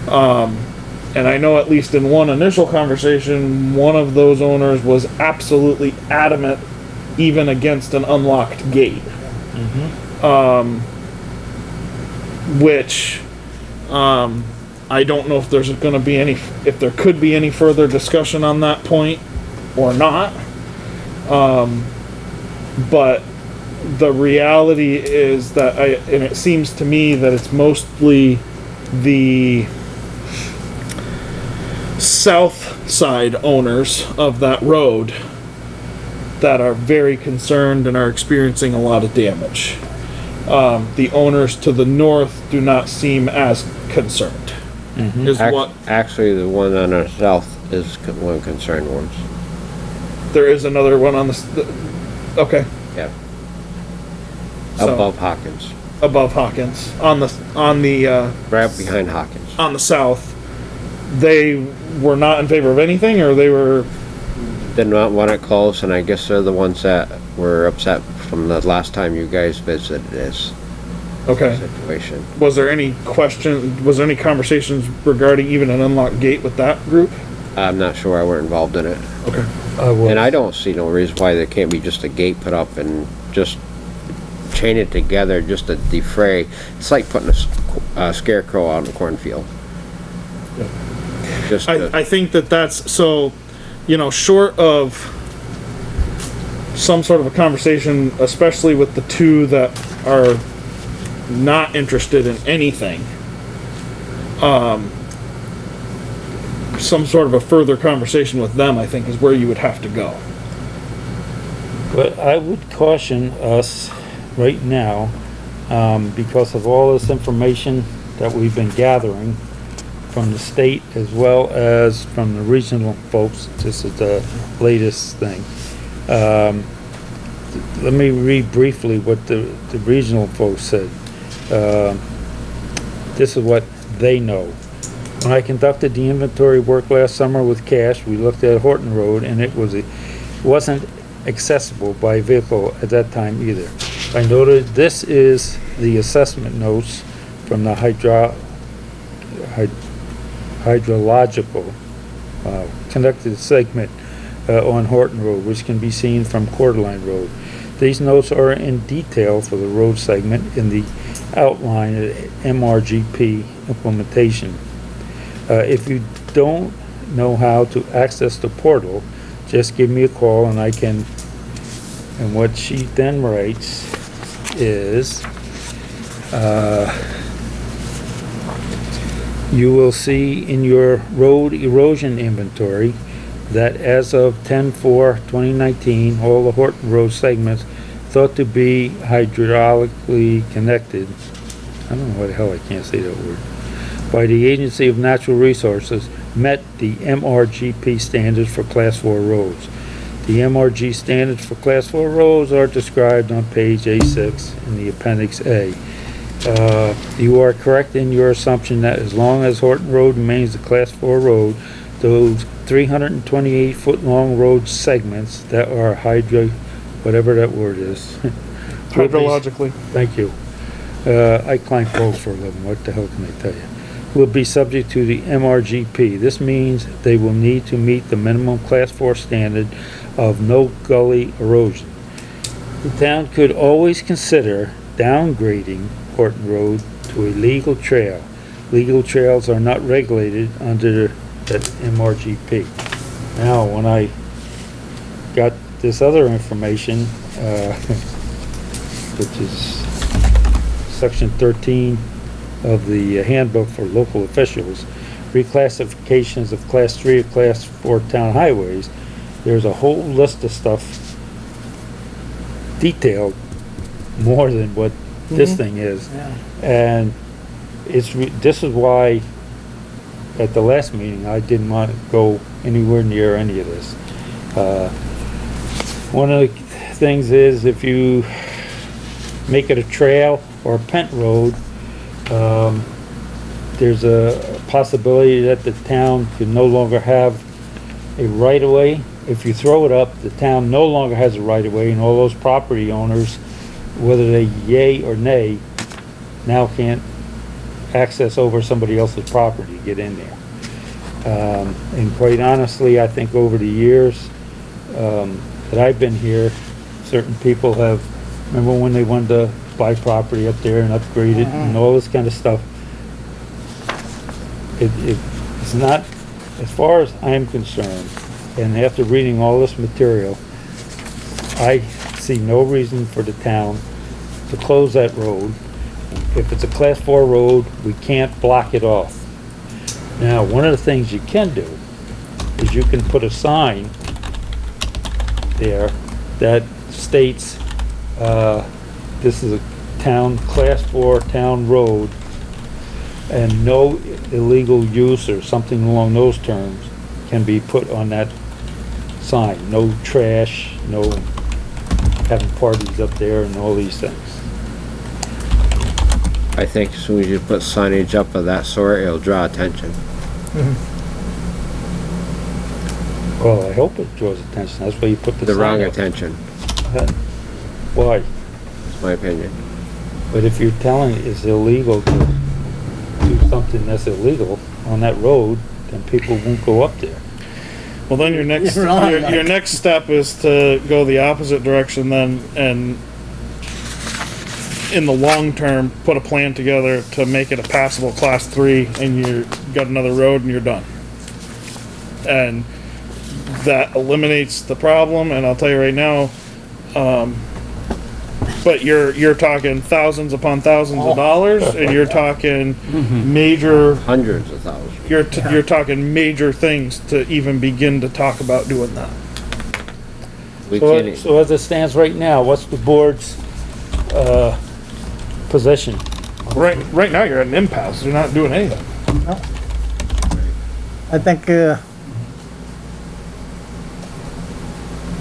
S3: And I know at least in one initial conversation, one of those owners was absolutely adamant, even against an unlocked gate. Which, I don't know if there's going to be if there could be any further discussion on that point or not. But the reality is that and it seems to me that it's mostly the south side owners of that road that are very concerned and are experiencing a lot of damage. The owners to the north do not seem as concerned. is what,
S6: Actually, the one on the south is one of the concerned ones.
S3: there is another one on okay,
S6: Yep.
S3: So-
S6: Above Hawkins.
S3: above Hawkins, on the
S6: Right behind Hawkins.
S3: on the south. They were not in favor of anything, or they were,
S6: Did not want it close, and I guess they're the ones that were upset from the last time you guys visited this
S3: okay.
S6: situation.
S3: Was there any conversations regarding even an unlocked gate with that group?
S6: I'm not sure, I weren't involved in it.
S3: Okay.
S6: And I don't see no reason why there can't be just a gate put up and just chain it together just to defray. It's like putting a scarecrow out in a cornfield. Just to,
S3: I think that's, so, short of some sort of a conversation, especially with the two that are not interested in anything, some sort of a further conversation with them, I think, is where you would have to go.
S1: But I would caution us right now, because of all this information that we've been gathering from the state as well as from the regional folks. This is the latest thing. Let me read briefly what the regional folks said. This is what they know. When I conducted the inventory work last summer with Cash, we looked at Horton Road, and it wasn't accessible by vehicle at that time either. I noted this is the assessment notes from the hydrological conducted segment on Horton Road, which can be seen from Coeur d'Alene Road. These notes are in detail for the road segment in the outline of MRGP implementation. If you don't know how to access the portal, just give me a call and I can. And what she then writes is, you will see in your road erosion inventory that as of 10/4/2019, all the Horton Road segments thought to be hydraulically connected, I don't know what the hell, I can't say that word, by the Agency of Natural Resources met the MRGP standards for Class 4 roads. The MRG standards for Class 4 roads are described on page A6 in the Appendix A. You are correct in your assumption that as long as Horton Road remains a Class 4 road, those 328-foot-long road segments that are whatever that word is.
S3: Hydrologically.
S1: Thank you. I climb poles for a living, what the hell can I tell you? Will be subject to the MRGP. This means they will need to meet the minimum Class 4 standard of no gully erosion. The town could always consider downgrading Horton Road to a legal trail. Legal trails are not regulated under that MRGP. Now, when I got this other information, which is section 13 of the handbook for local officials, reclassifications of Class 3 or Class 4 town highways, there's a whole list of stuff detailed more than what this thing is.
S2: Yeah.
S1: And this is why at the last meeting I didn't want to go anywhere near any of this. One of the things is if you make it a trail or a pent road, there's a possibility that the town could no longer have a right-of-way. If you throw it up, the town no longer has a right-of-way, and all those property owners, whether they yay or nay, now can't access over somebody else's property to get in there. And quite honestly, I think over the years that I've been here, certain people have, remember when they wanted to buy property up there and upgrade it and all this kind of stuff. It's not, as far as I'm concerned, and after reading all this material, I see no reason for the town to close that road. If it's a Class 4 road, we can't block it off. Now, one of the things you can do is you can put a sign there that states, this is a town, Class 4 town road, And no illegal use or something along those terms can be put on that sign. No trash, no having parties up there and all these things.
S6: I think as soon as you put signage up of that sort, it'll draw attention.
S1: Well, I hope it draws attention. That's why you put the
S6: The
S1: sign
S6: wrong
S1: up.
S6: attention,
S1: Why?
S6: is my opinion.
S1: But if you're telling it's illegal to do something that's illegal on that road, then people won't go up there.
S3: Well, then your next,
S2: You're wrong,
S3: your
S2: Mike.
S3: next step is to go the opposite direction then, and in the long term, put a plan together to make it a passable class 3, and you got another road and you're done. And that eliminates the problem, and I'll tell you right now, but you're talking thousands upon thousands of dollars, and you're talking major,
S6: Hundreds of thousands.
S3: you're talking major things to even begin to talk about doing that.
S6: We can't,
S1: So as it stands right now, what's the board's, position?
S3: Right now, you're at an impasse. You're not doing anything.
S2: I think,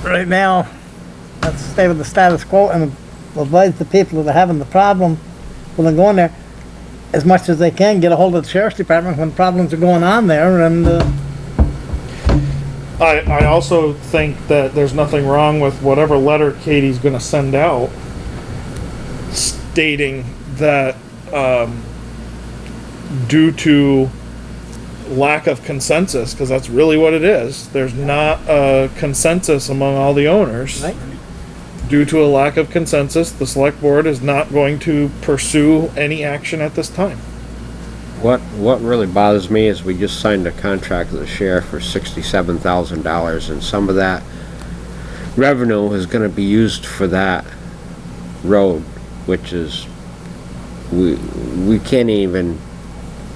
S2: right now, let's stay with the status quo and advise the people that are having the problem when they go in there, as much as they can, get a hold of the sheriff's department when problems are going on there, and,
S3: I also think that there's nothing wrong with whatever letter Katie's gonna send out stating that, due to lack of consensus, because that's really what it is, there's not a consensus among all the owners.
S2: Right.
S3: Due to a lack of consensus, the select board is not going to pursue any action at this time.
S6: what really bothers me is we just signed a contract with the sheriff for $67,000, and some of that revenue is gonna be used for that road, which is, we can't even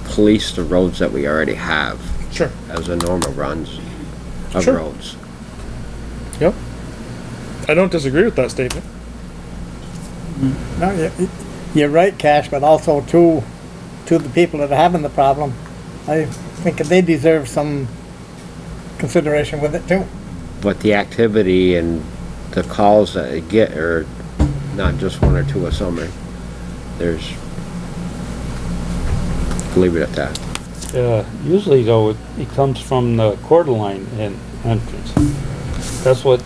S6: police the roads that we already have
S3: Sure.
S6: as a normal runs of
S3: Sure.
S6: roads.
S3: Yep. I don't disagree with that statement.
S2: no, you're right, Cash, but also to the people that are having the problem, I think that they deserve some consideration with it too.
S6: But the activity and the calls that they get are not just one or two a summer. There's, leave it at that.
S1: Usually though, it comes from the quarter line and entrance. That's what,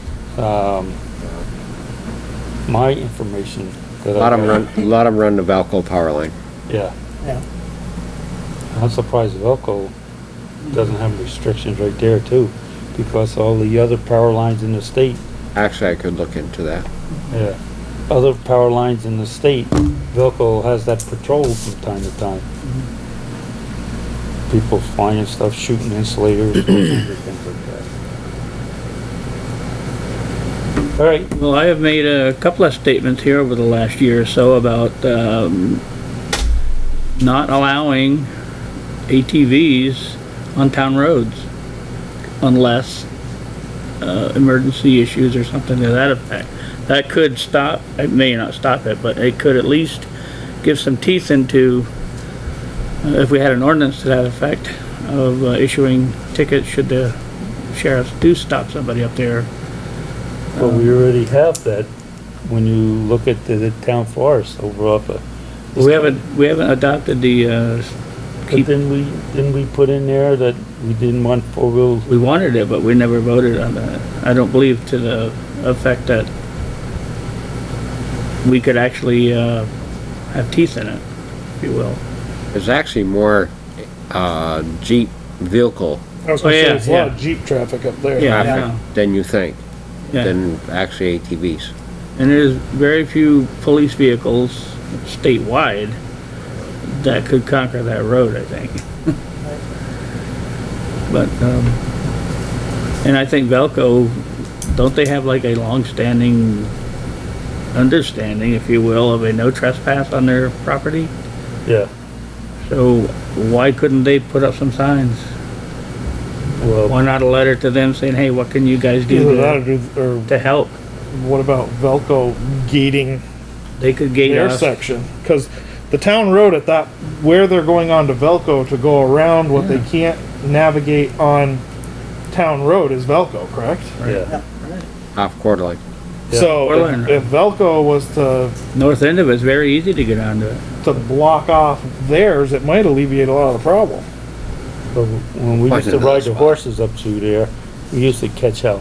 S1: my information that
S6: A lot of
S1: I
S6: them
S1: got.
S6: run, a lot of them run the Valco power line.
S1: Yeah.
S2: Yeah.
S1: I'm surprised Velco doesn't have restrictions right there too, because all the other power lines in the state,
S6: Actually, I could look into that.
S1: yeah, other power lines in the state, Velco has that patrol from time to time. People flying stuff, shooting insulators, all kinds of things like that. All right,
S5: Well, I have made a couple of statements here over the last year or so about, not allowing ATVs on town roads unless, emergency issues or something to that effect. That could stop, it may not stop it, but it could at least give some teeth into, if we had an ordinance to that effect, of issuing tickets should the sheriffs do stop somebody up there.
S1: but we already have that when you look at the town forest over off of.
S5: We haven't adopted the,
S1: But didn't we put in there that we didn't want four-wheel?
S5: we wanted it, but we never voted on that. I don't believe to the effect that we could actually, have teeth in it, if you will.
S6: There's actually more, Jeep vehicle
S3: I was gonna
S5: Oh,
S3: say,
S5: yeah,
S3: there's a lot of
S5: yeah.
S3: Jeep traffic up there.
S5: Yeah.
S6: traffic than you think,
S5: Yeah,
S6: than actually ATVs.
S5: and there's very few police vehicles statewide that could conquer that road, I think. But, and I think Velco, don't they have like a long-standing understanding, if you will, of a no trespass on their property?
S1: Yeah,
S3: So
S5: Why couldn't they put up some signs?
S1: well,
S5: Why not a letter to them saying, hey, what can you guys
S3: either that
S5: do
S3: or, or
S5: to help?
S3: what about Velco gating
S5: They could gate
S3: their
S5: us.
S3: section? Because the town road at that, where they're going on to Velco to go around what they can't navigate on town road is Velco, correct?
S1: Yeah.
S6: Off Coeur d'Alene.
S3: So if Velco was to
S5: North end of it's very easy to get onto it.
S3: block off theirs, it might alleviate a lot of the problem.
S1: But when we
S6: Find
S1: used to
S6: another
S1: ride the
S6: spot.
S1: horses up through there, we used to catch hell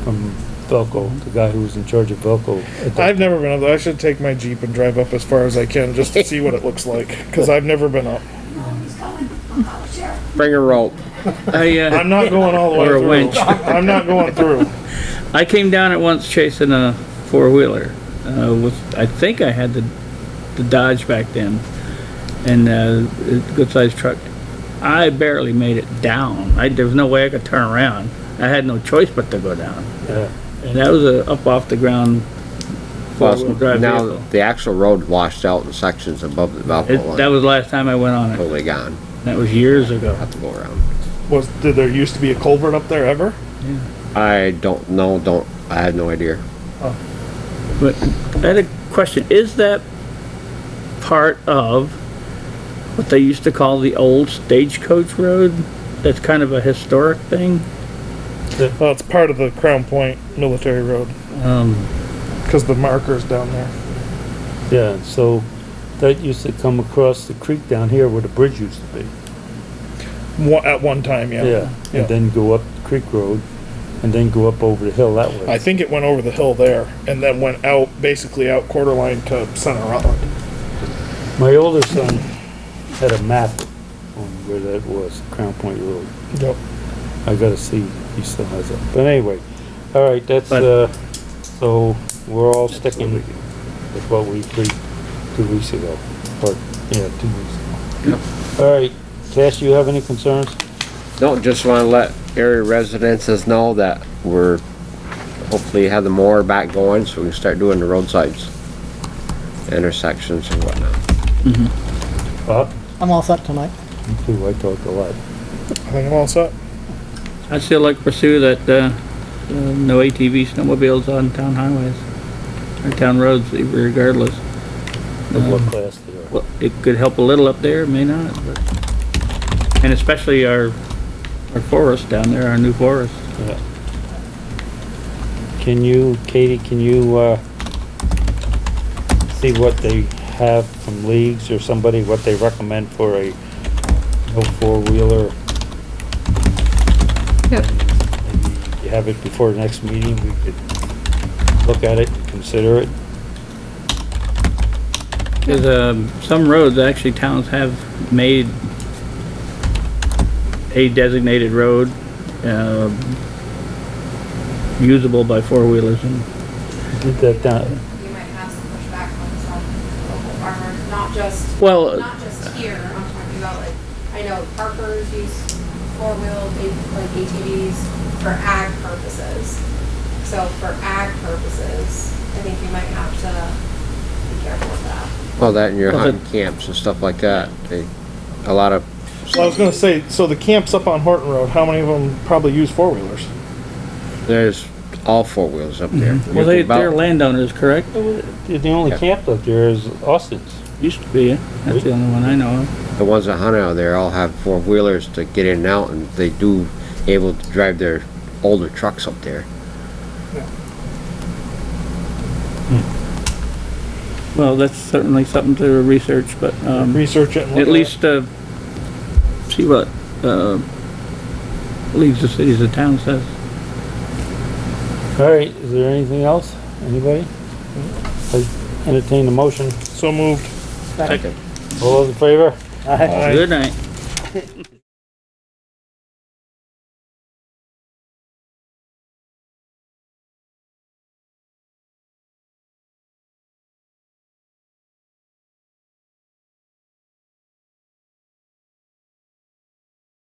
S1: from Velco, the guy who was in charge of Velco. at that
S3: I've never been up there. I should take my Jeep and drive up as far as I can just to see what it looks like, cause I've never been up.
S10: He's coming. I'll call the sheriff.
S6: Bring a rope.
S3: I'm not going all the way
S5: Or a
S3: through.
S5: winch.
S3: I'm not going through.
S5: I came down at once chasing a four-wheeler. I think I had the Dodge back then, and a good-sized truck. I barely made it down. There was no way I could turn around. I had no choice but to go down.
S1: Yeah.
S5: And that was a up off the ground four-wheel
S6: Well,
S5: drive
S6: now
S5: vehicle.
S6: the actual road washed out in sections above the Valpo
S5: That
S6: line.
S5: was the last time I went on it.
S6: Totally gone.
S5: That was years ago.
S6: Have to go around.
S3: Did there used to be a culvert up there ever?
S6: I don't know. I had no idea.
S5: But I had a question. Is that part of what they used to call the old stagecoach road? That's kind of a historic thing?
S3: Well, it's part of the Crown Point Military Road, cause the marker's down there.
S1: Yeah, so that used to come across the creek down here where the bridge used to be.
S3: At one time, yeah.
S1: Yeah, and then go up Creek Road, and then go up over the hill that way.
S3: I think it went over the hill there and then went out, basically out Coeur d'Alene to Center Rutland.
S1: My older son had a map on where that was, Crown Point Road.
S3: Yep.
S1: I gotta see if he still has it. But anyway, all right, that's, so we're all sticking with what we agreed 2 weeks ago. Or, yeah, 2 weeks ago.
S6: Yep.
S1: All right, Cash, you have any concerns?
S6: No, just want to let area residences know that we're hopefully have the mower back going so we can start doing the roadsides, intersections and whatnot.
S1: Bob?
S2: I'm all set tonight.
S1: Me too, I talked a lot.
S3: I think I'm all set.
S5: I'd still like to pursue that, no ATV snowmobiles on town highways, or town roads regardless.
S1: Of what class they are.
S5: Well, it could help a little up there, it may not, but, and especially our forest down there, our new forest.
S1: Yeah. Katie, can you, see what they have from leagues or somebody, what they recommend for a no four-wheeler?
S9: Yep.
S1: Maybe you have it before the next meeting, we could look at it and consider it.
S5: There's, some roads, actually towns have made a designated road, usable by four-wheelers and
S1: Did that down,
S7: You might have some pushback from some local farmers, not just here, I'm talking about like, I know Parkers use four-wheel, like ATVs for ag purposes. So for ag purposes, I think you might have to be careful with that.
S6: Well, that and your
S5: Well,
S6: hunting camps and stuff like that. A lot of,
S3: Well, I was gonna say, so the camps up on Horton Road, how many of them probably use four-wheelers?
S6: there's all four wheels up there.
S5: well, they're landowners, correct?
S1: the only
S6: Yeah.
S1: camp up there is Austin's.
S5: Used to be, that's the only one I know of.
S6: The ones that hunt out there all have four wheelers to get in and out, and they do able to drive their older trucks up there.
S5: Well, that's certainly something to research, but,
S3: Research it and look
S5: at least, see what, leagues of cities and towns says.
S1: All right, is there anything else? Anybody? I entertain the motion.
S3: So moved.
S6: Second.
S1: All those in favor?
S5: Good night.